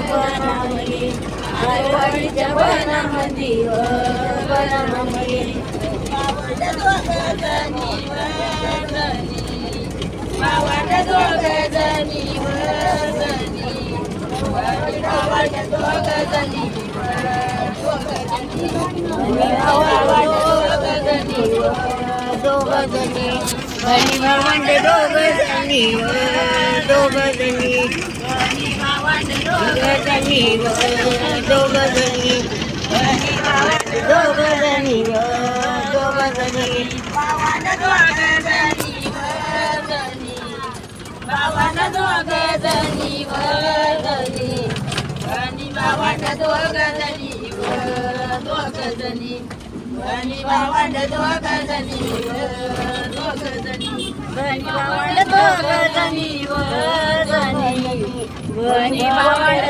वनामध्ये आईवडीच्या वनामध्ये वनामध्ये भावंड दोघं जणी भावंड दोघं जणी भावंड दोघं जणी दोघजणी बहिणी भावंड दोघजणी दोघजणी दोघजणी दोघजणी दोघजणी दोघजणी भावंड दोघं जणी भावंड दोघं जणी भावंड दोघं जणी बहिणी भावंड दोघं जणी बहिणी भावंड दोघजणी बहिणी भावंड